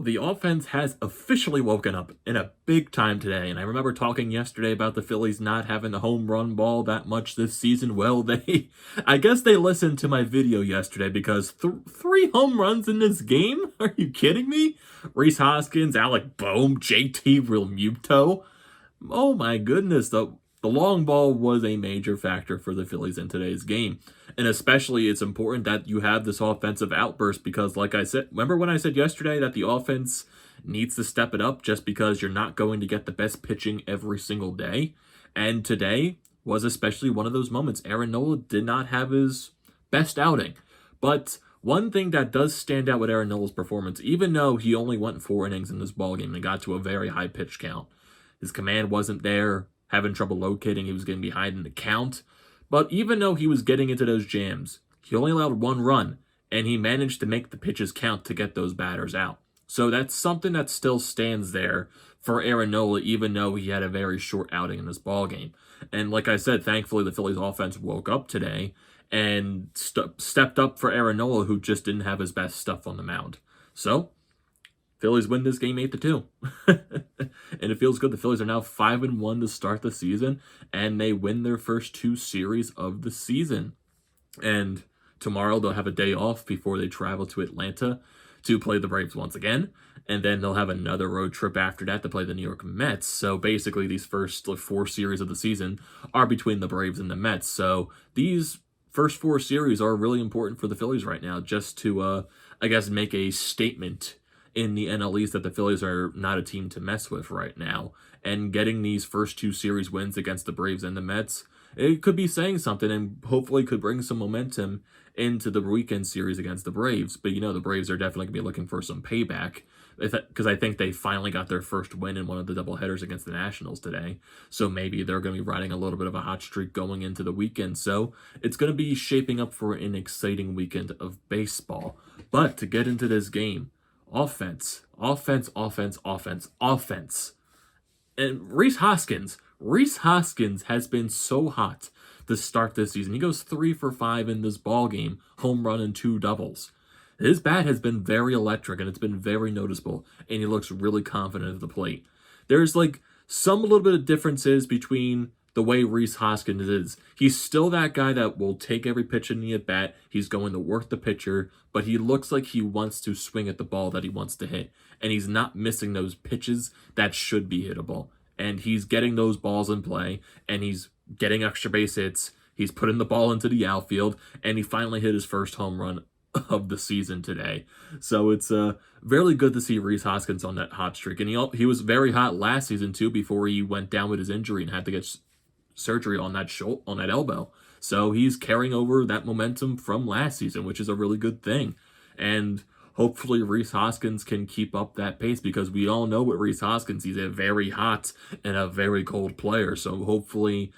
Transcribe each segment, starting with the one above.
the offense has officially woken up in a big time today, and I remember talking yesterday about the Phillies not having the home run ball that much this season. Well, I guess they listened to my video yesterday because three home runs in this game? Are you kidding me? Rhys Hoskins, Alec Bohm, JT Realmuto. Oh my goodness, the long ball was a major factor for the Phillies in today's game. And especially it's important that you have this offensive outburst because, like I said, remember when I said yesterday that the offense needs to step it up just because you're not going to get the best pitching every single day? And today was especially one of those moments. Aaron Nola did not have his best outing. But one thing that does stand out with Aaron Nola's performance, even though he only went 4 innings in this ballgame and got to a very high pitch count, his command wasn't there, having trouble locating, he was getting behind in the count. But even though he was getting into those jams, he only allowed 1 run, and he managed to make the pitches count to get those batters out. So that's something that still stands there for Aaron Nola, even though he had a very short outing in this ballgame. And like I said, thankfully the Phillies offense woke up today and stepped up for Aaron Nola, who just didn't have his best stuff on the mound. So Phillies win this game 8-2. And it feels good. The Phillies are now 5-1 to start the season, and they win their first 2 series of the season. And tomorrow they'll have a day off before they travel to Atlanta to play the Braves once again. And then they'll have another road trip after that to play the New York Mets. So basically these first 4 series of the season are between the Braves and the Mets. So these first 4 series are really important for the Phillies right now, just to, I guess, make a statement in the NL East that the Phillies are not a team to mess with right now. And getting these first 2 series wins against the Braves and the Mets, it could be saying something and hopefully could bring some momentum into the weekend series against the Braves. But, the Braves are definitely going to be looking for some payback because I think they finally got their first win in one of the doubleheaders against the Nationals today. So maybe they're going to be riding a little bit of a hot streak going into the weekend. So it's going to be shaping up for an exciting weekend of baseball. But to get into this game, offense. And Rhys Hoskins has been so hot to start this season. He goes 3 for 5 in this ball game, home run and 2 doubles. His bat has been very electric, and it's been very noticeable, and he looks really confident at the plate. There's some little bit of differences between the way Rhys Hoskins is. He's still that guy that will take every pitch in the at-bat. He's going to work the pitcher, but he looks like he wants to swing at the ball that he wants to hit. And he's not missing those pitches that should be hittable. And he's getting those balls in play, and he's getting extra base hits. He's putting the ball into the outfield, and he finally hit his first home run of the season today. So it's really good to see Rhys Hoskins on that hot streak. And he was very hot last season, too, before he went down with his injury and had to get surgery on that elbow. So he's carrying over that momentum from last season, which is a really good thing. And hopefully Rhys Hoskins can keep up that pace because we all know with Rhys Hoskins, he's a very hot and a very cold player. So hopefully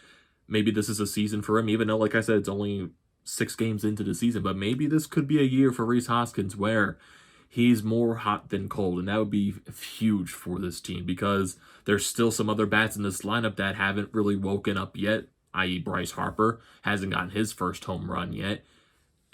maybe this is a season for him, even though, like I said, it's only 6 games into the season. But maybe this could be a year for Rhys Hoskins where he's more hot than cold, and that would be huge for this team because there's still some other bats in this lineup that haven't really woken up yet, i.e. Bryce Harper hasn't gotten his first home run yet.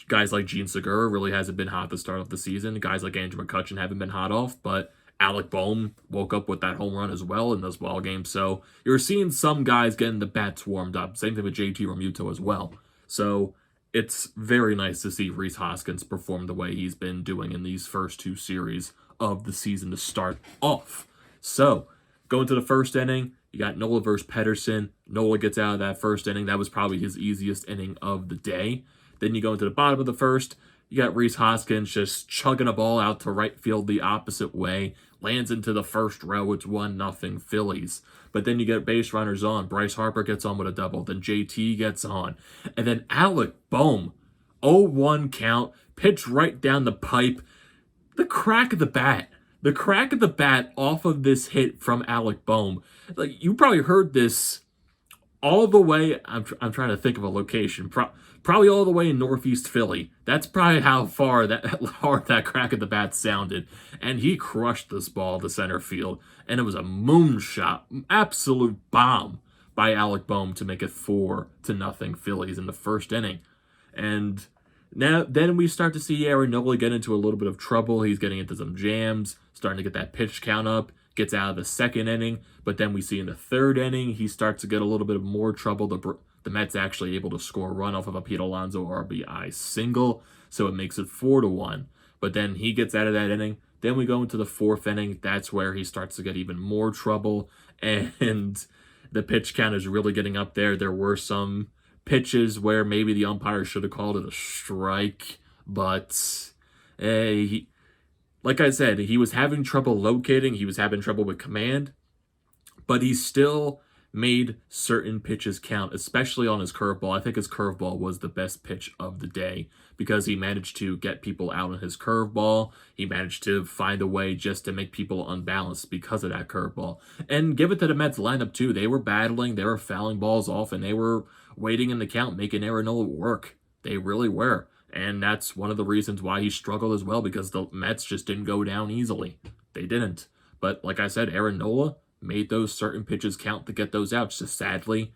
Guys like Jean Segura really hasn't been hot to start off the season. Guys like Andrew McCutchen haven't been hot off, but Alec Bohm woke up with that home run as well in this ball game. So you're seeing some guys getting the bats warmed up. Same thing with JT Realmuto as well. So it's very nice to see Rhys Hoskins perform the way he's been doing in these first 2 series of the season to start off. So, going to the first inning, you got Nola versus Pedersen. Nola gets out of that first inning. That was probably his easiest inning of the day. Then you go into the bottom of the first, you got Rhys Hoskins just chugging a ball out to right field the opposite way. Lands into the first row. It's 1-0 Phillies. But then you get base runners on. Bryce Harper gets on with a double. Then JT gets on. And then Alec Bohm, 0-1 count, pitch right down the pipe. The crack of the bat. The crack of the bat off of this hit from Alec Bohm. You probably heard this all the way. I'm trying to think of a location. Probably all the way in Northeast Philly. That's probably how hard that crack of the bat sounded. And he crushed this ball to center field. And it was a moonshot, absolute bomb by Alec Bohm to make it 4-0 Phillies in the first inning. And Now, then we start to see Aaron Nola get into a little bit of trouble. He's getting into some jams, starting to get that pitch count up, gets out of the second inning. But then we see in the third inning, he starts to get a little bit of more trouble. The Mets actually able to score a run off of a Pete Alonso RBI single, so it makes it 4-1. But then he gets out of that inning. Then we go into the fourth inning. That's where he starts to get even more trouble, and the pitch count is really getting up there. There were some pitches where maybe the umpire should have called it a strike, but like I said, he was having trouble locating, he was having trouble with command, but he still made certain pitches count, especially on his curveball. I think his curveball was the best pitch of the day because he managed to get people out on his curveball. He managed to find a way just to make people unbalanced because of that curveball. And give it to the Mets lineup too. They were battling, they were fouling balls off, and they were waiting in the count, making Aaron Nola work. They really were. And that's one of the reasons why he struggled as well, because the Mets just didn't go down easily. They didn't. But like I said, Aaron Nola made those certain pitches count to get those outs. Just sadly,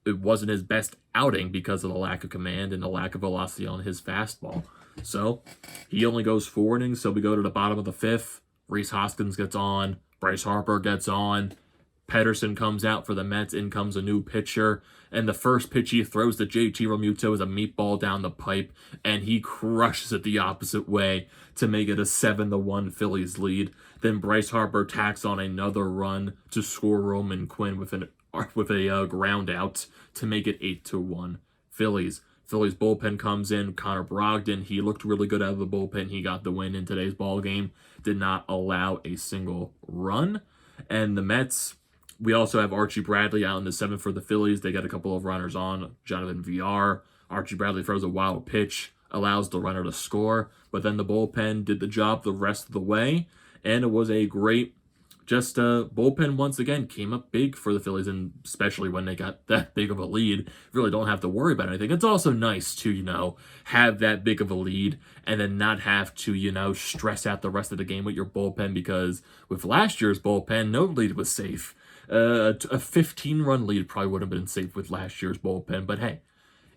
it wasn't his best outing because of the lack of command and the lack of velocity on his fastball. So he only goes 4 innings. So we go to the bottom of the fifth. Rhys Hoskins gets on. Bryce Harper gets on. Pederson comes out for the Mets. In comes a new pitcher. And the first pitch he throws to JT Realmuto is a meatball down the pipe. And he crushes it the opposite way to make it a 7-1 Phillies lead. Then Bryce Harper tacks on another run to score Roman Quinn with a ground out to make it 8-1 Phillies. Phillies bullpen comes in. Connor Brogdon, he looked really good out of the bullpen. He got the win in today's ball game. Did not allow a single run. And the Mets, we also have Archie Bradley out in the seventh for the Phillies. They got a couple of runners on. Jonathan VR. Archie Bradley throws a wild pitch, allows the runner to score. But then the bullpen did the job the rest of the way. And it was a great, bullpen once again came up big for the Phillies, and especially when they got that big of a lead, really don't have to worry about anything. It's also nice to, have that big of a lead and then not have to, stress out the rest of the game with your bullpen, because with last year's bullpen, no lead was safe. A 15-run lead probably would have been safe with last year's bullpen, but hey,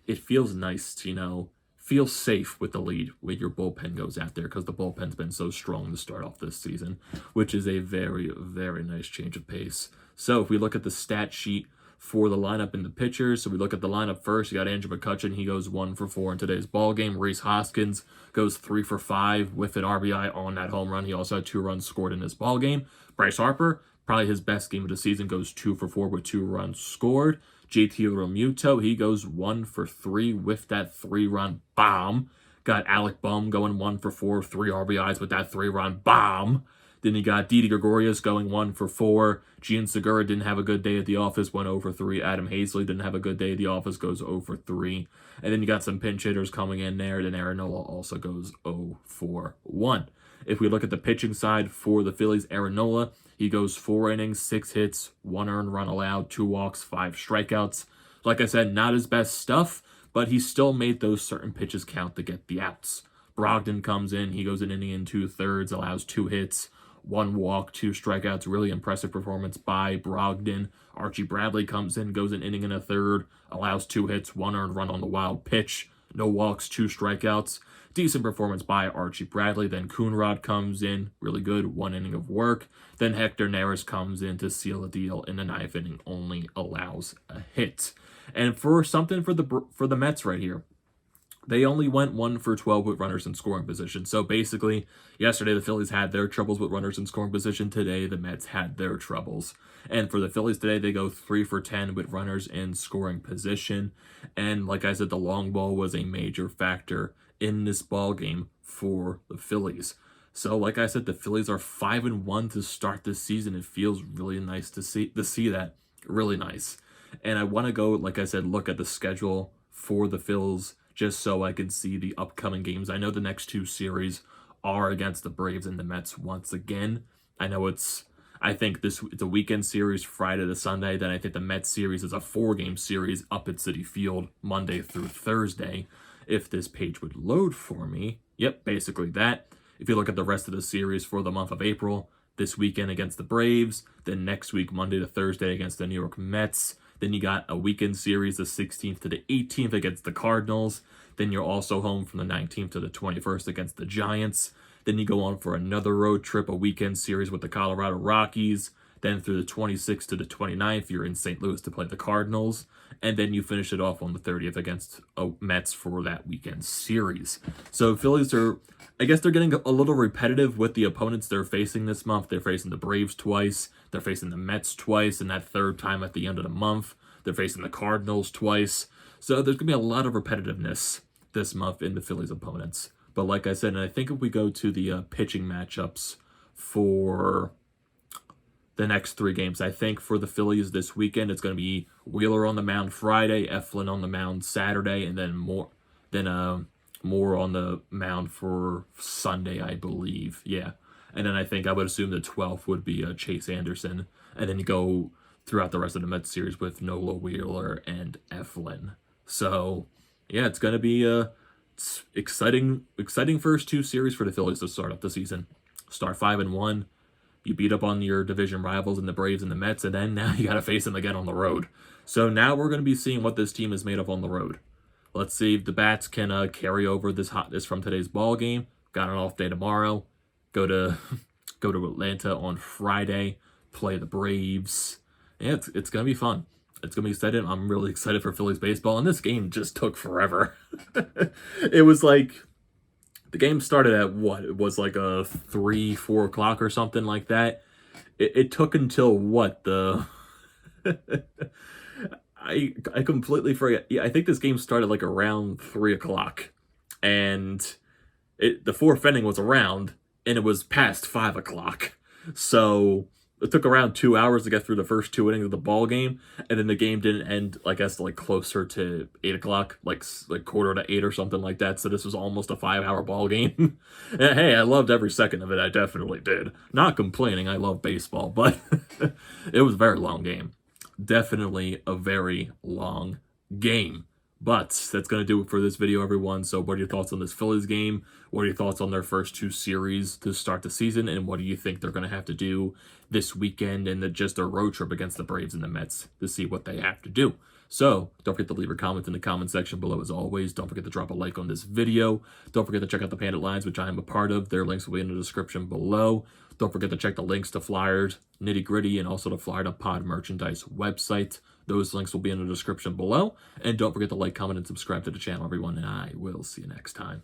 it feels nice to, feel safe with the lead when your bullpen goes out there, because the bullpen's been so strong to start off this season, which is a very, very nice change of pace. So if we look at the stat sheet for the lineup and the pitchers, so we look at the lineup first. You got Andrew McCutchen. He goes 1 for 4 in today's ball game. Rhys Hoskins goes 3 for 5 with an RBI on that home run. He also had 2 runs scored in this ball game. Bryce Harper, probably his best game of the season, goes 2 for 4 with 2 runs scored. JT Realmuto, he goes 1 for 3 with that 3-run bomb. Got Alec Bohm going 1 for 4, 3 RBIs with that 3-run bomb. Then you got Didi Gregorius going 1 for 4. Gian Segura didn't have a good day at the office, went 0 for 3. Adam Hazley didn't have a good day at the office, goes 0 for 3. And then you got some pinch hitters coming in there. Then Aaron Nola also goes 0 for 1. If we look at the pitching side for the Phillies, Aaron Nola, he goes 4 innings, 6 hits, 1 earned run allowed, 2 walks, 5 strikeouts. Like I said, not his best stuff, but he still made those certain pitches count to get the outs. Brogdon comes in, he goes an inning and 2/3, allows 2 hits, 1 walk, 2 strikeouts. Really impressive performance by Brogdon. Archie Bradley comes in, goes an inning and 1/3, allows 2 hits, 1 earned run on the wild pitch, no walks, 2 strikeouts. Decent performance by Archie Bradley. Then Coonrod comes in, really good, 1 inning of work. Then Hector Neris comes in to seal the deal in the 9th inning, only allows a hit. And for something for the Mets right here, they only went 1 for 12 with runners in scoring position. So basically, yesterday the Phillies had their troubles with runners in scoring position. Today, the Mets had their troubles. And for the Phillies today, they go 3 for 10 with runners in scoring position. And like I said, the long ball was a major factor in this ball game for the Phillies. So like I said, the Phillies are 5-1 to start this season. It feels really nice to see that. Really nice. And I want to go, like I said, look at the schedule for the Phils just so I can see the upcoming games. I know the next 2 series are against the Braves and the Mets once again. I know I think it's a weekend series, Friday to Sunday. Then I think the Mets series is a 4-game series up at Citi Field, Monday through Thursday. If this page would load for me. Yep, basically that. If you look at the rest of the series for the month of April, this weekend against the Braves, then next week, Monday to Thursday against the New York Mets, Then you got a weekend series the 16th to the 18th against the Cardinals. Then you're also home from the 19th to the 21st against the Giants. Then you go on for another road trip, a weekend series with the Colorado Rockies. Then through the 26th to the 29th, you're in St. Louis to play the Cardinals. And then you finish it off on the 30th against Mets for that weekend series. So Phillies are, I guess they're getting a little repetitive with the opponents they're facing this month. They're facing the Braves twice. They're facing the Mets twice. And that third time at the end of the month, they're facing the Cardinals twice. So there's going to be a lot of repetitiveness this month in the Phillies opponents. But like I said, and I think if we go to the pitching matchups for the next 3 games, I think for the Phillies this weekend, it's going to be Wheeler on the mound Friday, Eflin on the mound Saturday, and then Moore on the mound for Sunday, I believe. Yeah. And then I would assume the 12th would be Chase Anderson. And then you go throughout the rest of the Mets series with Nola, Wheeler, and Eflin. So, yeah, it's going to be exciting first 2 series for the Phillies to start up the season. Start 5-1. You beat up on your division rivals in the Braves and the Mets, and then now you got to face them again on the road. So now we're going to be seeing what this team is made of on the road. Let's see if the Bats can carry over this hotness from today's ball game. Got an off day tomorrow. Go to Atlanta on Friday. Play the Braves. Yeah, it's going to be fun. It's going to be exciting. I'm really excited for Phillies baseball, and this game just took forever. It was like, the game started at what? It was like a 3-4 o'clock or something like that. It took until what? I completely forget. Yeah, I think this game started like around 3 o'clock. And the 4th inning was around, and it was past 5 o'clock. So it took around 2 hours to get through the first 2 innings of the ball game, and then the game didn't end, I guess, like closer to 8 o'clock, like 7:45 or something like that. So this was almost a 5-hour ball game. And hey, I loved every second of it. I definitely did. Not complaining. I love baseball, but it was a very long game. Definitely a very long game. But that's going to do it for this video, everyone. So what are your thoughts on this Phillies game? What are your thoughts on their first 2 series to start the season? And what do you think they're going to have to do this weekend and just a road trip against the Braves and the Mets to see what they have to do? So don't forget to leave a comment in the comment section below as always. Don't forget to drop a like on this video. Don't forget to check out the Panda Lines, which I am a part of. Their links will be in the description below. Don't forget to check the links to Flyers, Nitty Gritty, and also the Flyer to Pod merchandise website. Those links will be in the description below. And don't forget to like, comment, and subscribe to the channel, everyone. And I will see you next time.